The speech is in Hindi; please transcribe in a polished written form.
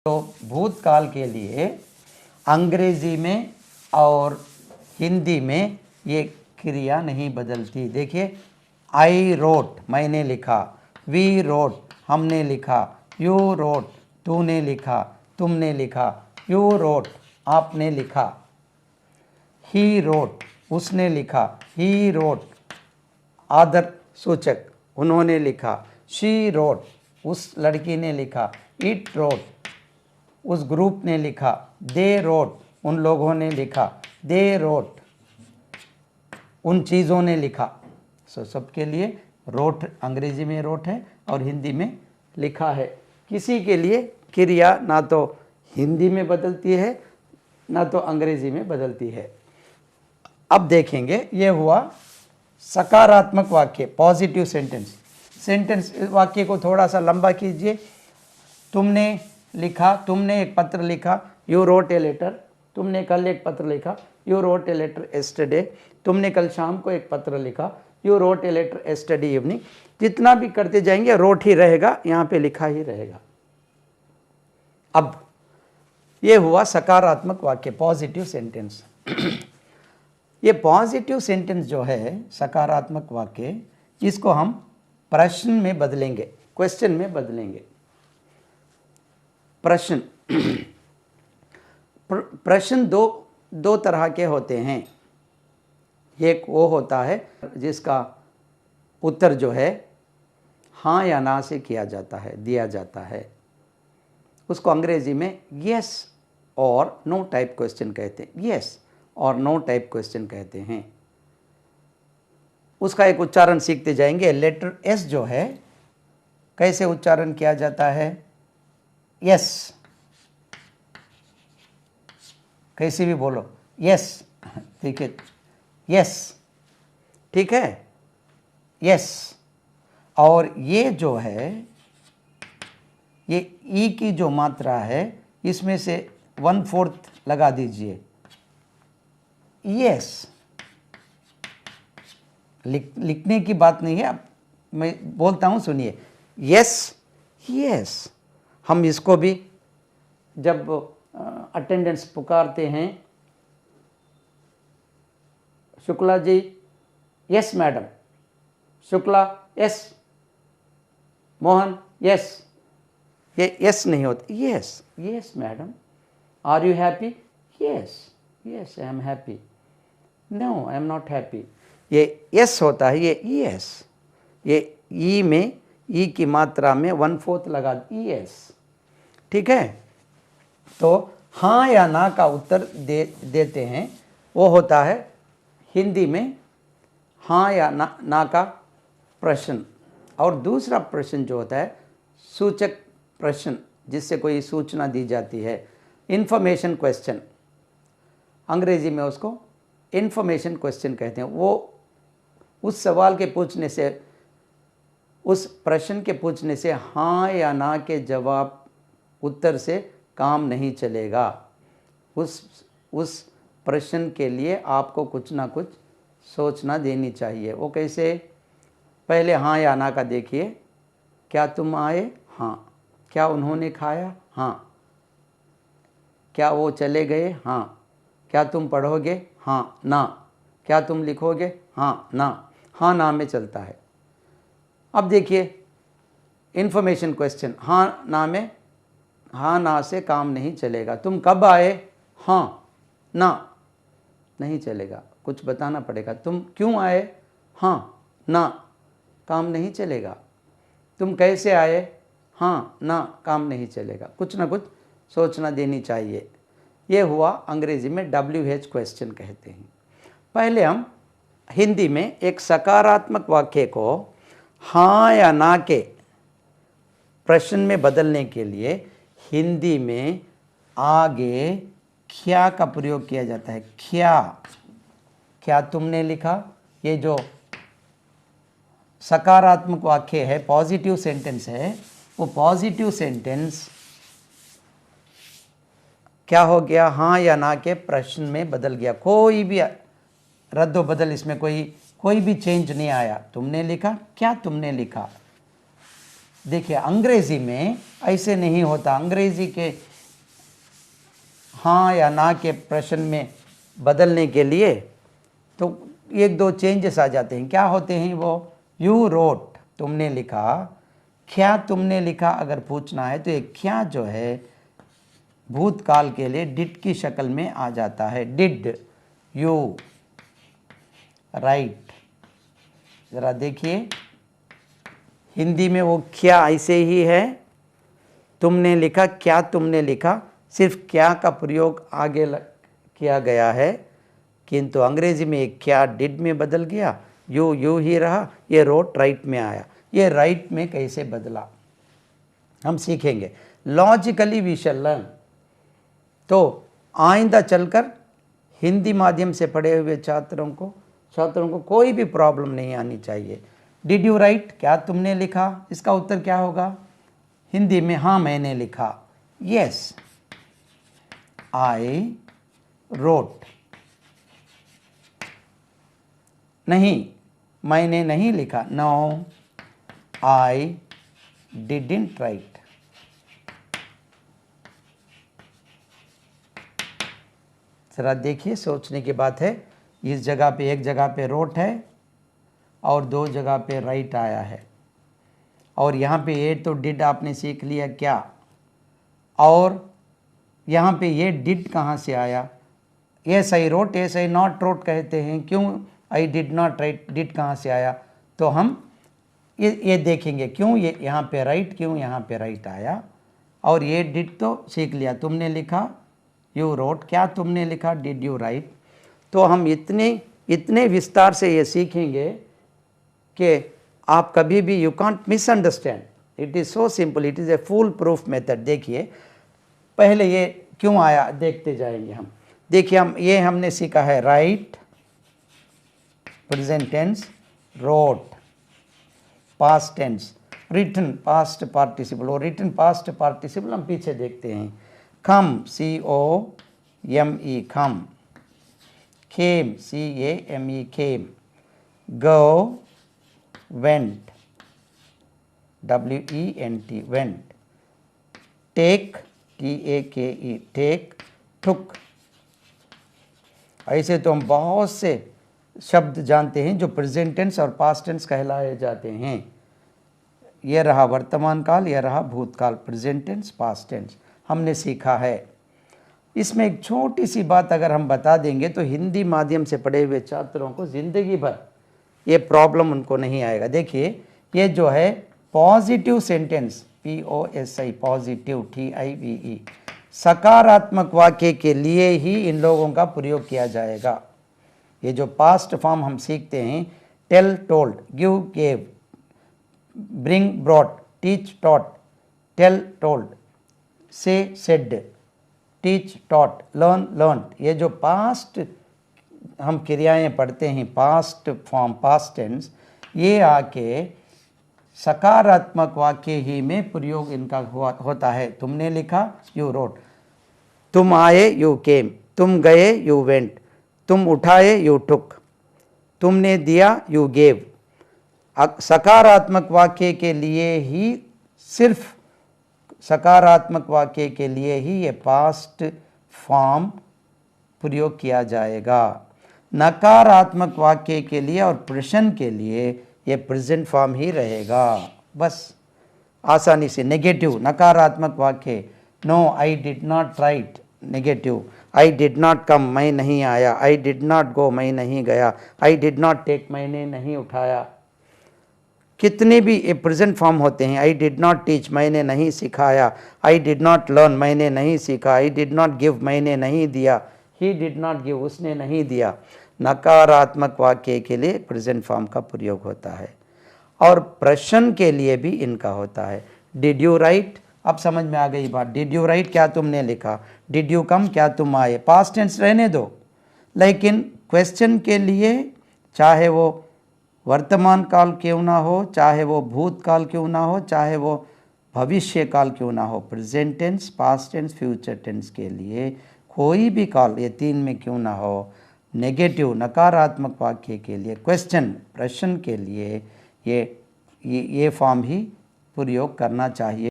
तो भूतकाल के लिए अंग्रेजी में और हिंदी में ये क्रिया नहीं बदलती। देखिए, आई रोट मैंने लिखा, वी रोट हमने लिखा, यू रोट तूने लिखा, तुमने लिखा, यू रोट आपने लिखा, ही रोट उसने लिखा, ही रोट आदर सूचक उन्होंने लिखा, शी रोट उस लड़की ने लिखा, इट रोट उस ग्रुप ने लिखा, दे रोट उन लोगों ने लिखा, दे रोट उन चीज़ों ने लिखा। सबके लिए रोट अंग्रेजी में रोट है और हिंदी में लिखा है। किसी के लिए क्रिया ना तो हिंदी में बदलती है ना तो अंग्रेजी में बदलती है। अब देखेंगे, ये हुआ सकारात्मक वाक्य, पॉजिटिव सेंटेंस। वाक्य को थोड़ा सा लंबा कीजिए। तुमने लिखा, तुमने एक पत्र लिखा, यू रोट ए लेटर। तुमने कल एक पत्र लिखा, you wrote a letter yesterday. तुमने कल शाम को एक पत्र लिखा, you wrote a letter yesterday evening. जितना भी करते जाएंगे रोट ही रहेगा, यहाँ पे लिखा ही रहेगा। अब ये हुआ सकारात्मक वाक्य, पॉजिटिव सेंटेंस। ये पॉजिटिव सेंटेंस जो है, सकारात्मक वाक्य, इसको हम प्रश्न में बदलेंगे, क्वेश्चन में बदलेंगे। प्रश्न प्रश्न दो तरह के होते हैं। एक वो होता है जिसका उत्तर जो है हाँ या ना से किया जाता है, दिया जाता है। उसको अंग्रेजी में यस और नो टाइप क्वेश्चन कहते हैं। यस और नो टाइप क्वेश्चन कहते हैं। उसका एक उच्चारण सीखते जाएंगे। लेटर एस जो है कैसे उच्चारण किया जाता है? यस, कैसे भी बोलो, यस, ठीक है, यस, ठीक है, यस। और ये जो है, ये ई की जो मात्रा है, इसमें से 1/4 लगा दीजिए। यस, लिखने की बात नहीं है, अब मैं बोलता हूँ, सुनिए। Yes, yes. हम इसको भी जब अटेंडेंस पुकारते हैं, Shukla ji, yes madam, Shukla yes, Mohan yes, ये यस नहीं होता। Yes, yes madam. Are you happy? Yes, yes I am happy. No I am not happy. ये यस होता है, ये यस। ये ई में, ई की मात्रा में 1/4 लगा, यस, ठीक है। तो हाँ या ना का उत्तर देते हैं, वो होता है हिंदी में हाँ या ना का प्रश्न। और दूसरा प्रश्न जो होता है सूचक प्रश्न, जिससे कोई सूचना दी जाती है, इंफॉर्मेशन क्वेश्चन। अंग्रेजी में उसको इंफॉर्मेशन क्वेश्चन कहते हैं। वो उस सवाल के पूछने से, उस प्रश्न के पूछने से हाँ या ना के जवाब उत्तर से काम नहीं चलेगा। उस प्रश्न के लिए आपको कुछ ना कुछ सोचना देनी चाहिए। वो कैसे? पहले हाँ या ना का देखिए। क्या तुम आए? हाँ। क्या उन्होंने खाया? हाँ। क्या वो चले गए? हाँ। क्या तुम पढ़ोगे? हाँ, ना। क्या तुम लिखोगे? हाँ, ना। हाँ ना में चलता है। अब देखिए इन्फॉर्मेशन क्वेश्चन, हाँ ना में, हाँ ना से काम नहीं चलेगा। तुम कब आए? हाँ, ना, नहीं चलेगा, कुछ बताना पड़ेगा। तुम क्यों आए? हाँ, ना, काम नहीं चलेगा। तुम कैसे आए? हाँ, ना, काम नहीं चलेगा। कुछ ना कुछ सोचना देनी चाहिए। ये हुआ अंग्रेजी में WH क्वेश्चन कहते हैं। पहले हम हिंदी में एक सकारात्मक वाक्य को हाँ या ना के प्रश्न में बदलने के लिए हिंदी में आगे क्या का प्रयोग किया जाता है। क्या, क्या तुमने लिखा? ये जो सकारात्मक वाक्य है, पॉजिटिव सेंटेंस है, वो पॉजिटिव सेंटेंस क्या हो गया? हाँ या ना के प्रश्न में बदल गया। कोई भी रद्द बदल, इसमें कोई भी चेंज नहीं आया। तुमने लिखा, क्या तुमने लिखा? देखिए अंग्रेजी में ऐसे नहीं होता। अंग्रेजी के हाँ या ना के प्रश्न में बदलने के लिए तो एक दो चेंजेस आ जाते हैं। क्या होते हैं वो? यू रोट, तुमने लिखा। क्या तुमने लिखा अगर पूछना है तो ये क्या जो है भूतकाल के लिए डिड की शक्ल में आ जाता है। Did you right. ज़रा देखिए हिंदी में वो क्या ऐसे ही है, तुमने लिखा, क्या तुमने लिखा, सिर्फ क्या का प्रयोग आगे किया गया है, किंतु अंग्रेजी में एक क्या डिड में बदल गया, यू ही रहा, ये रोट राइट में आया। ये राइट में कैसे बदला हम सीखेंगे। Logically we shall learn. तो आइंदा चलकर हिंदी माध्यम से पढ़े हुए छात्रों को कोई भी प्रॉब्लम नहीं आनी चाहिए। डिड यू राइट, क्या तुमने लिखा, इसका उत्तर क्या होगा हिंदी में? हाँ मैंने लिखा। Yes I wrote. नहीं, मैंने नहीं लिखा। No I didn't write. जरा देखिए सोचने की बात है। इस जगह पे एक जगह पे रोट है और दो जगह पे राइट आया है, और यहाँ पे ये तो डिड आपने सीख लिया क्या, और यहाँ पे ये डिड कहाँ से आया? Yes I wrote, yes I not wrote कहते हैं, क्यों I did not write, did कहाँ से आया? तो हम ये देखेंगे क्यों ये यहाँ पे राइट, क्यों यहाँ पे राइट आया। और ये डिड तो सीख लिया, तुमने लिखा यू रोट, क्या तुमने लिखा डिड यू राइट। तो हम इतने विस्तार से ये सीखेंगे कि आप कभी भी you can't misunderstand. It is so simple, it is a full proof method. देखिए पहले ये क्यों आया देखते जाएंगे हम। देखिए हमने सीखा है write, present tense, wrote, past tense, written past participle, और रिटन पास्ट पार्टिसिपल हम पीछे देखते हैं। कम COME कम, came CAME came, go went WENT went, take TAKE take, took। ऐसे तो हम बहुत से शब्द जानते हैं जो प्रेजेंट टेंस और पास्ट टेंस कहलाए जाते हैं। यह रहा वर्तमान काल, यह रहा भूतकाल, प्रेजेंट टेंस पास्ट टेंस हमने सीखा है। इसमें एक छोटी सी बात अगर हम बता देंगे तो हिंदी माध्यम से पढ़े हुए छात्रों को जिंदगी भर ये प्रॉब्लम उनको नहीं आएगा। देखिए ये जो है positive sentence, POSI positive TIVE, सकारात्मक वाक्य के लिए ही इन लोगों का प्रयोग किया जाएगा। ये जो पास्ट फॉर्म हम सीखते हैं, tell told, give gave, bring brought, teach taught, tell told, say said, teach taught, learn learned, ये जो पास्ट हम क्रियाएं पढ़ते हैं पास्ट फॉर्म पास्ट टेंस, ये आके सकारात्मक वाक्य ही में प्रयोग इनका होता है। तुमने लिखा यू रोट, तुम आए यू केम, तुम गए यू वेंट, तुम उठाए यू टुक, तुमने दिया यू गेव। सकारात्मक वाक्य के लिए ही, सिर्फ सकारात्मक वाक्य के लिए ही ये पास्ट फॉर्म प्रयोग किया जाएगा। नकारात्मक वाक्य के लिए और प्रश्न के लिए ये प्रेजेंट फॉर्म ही रहेगा। बस आसानी से। नेगेटिव नकारात्मक वाक्य, no I did not write, negative. I did not come, मैं नहीं आया। आई डिड नॉट गो, मैं नहीं गया। आई डिड नॉट टेक, मैंने नहीं उठाया। कितने भी ये प्रेजेंट फॉर्म होते हैं। आई डिड नॉट टीच, मैंने नहीं सिखाया। आई डिड नॉट लर्न, मैंने नहीं सीखा। आई डिड नॉट गिव, मैंने नहीं दिया। ही डिड नॉट गिव, उसने नहीं दिया। नकारात्मक वाक्य के लिए प्रेजेंट फॉर्म का प्रयोग होता है, और प्रश्न के लिए भी इनका होता है। डिड यू राइट, अब समझ में आ गई बात। डिड यू राइट, क्या तुमने लिखा। डिड यू कम, क्या तुम आए। पास्ट टेंस रहने दो, लेकिन क्वेश्चन के लिए चाहे वो वर्तमान काल क्यों ना हो, चाहे वो भूतकाल क्यों ना हो, चाहे वो भविष्य काल क्यों ना हो, present tense, past tense, future tense के लिए कोई भी काल ये तीन में क्यों ना हो, नेगेटिव नकारात्मक वाक्य के लिए, क्वेश्चन प्रश्न के लिए ये फॉर्म ही प्रयोग करना चाहिए।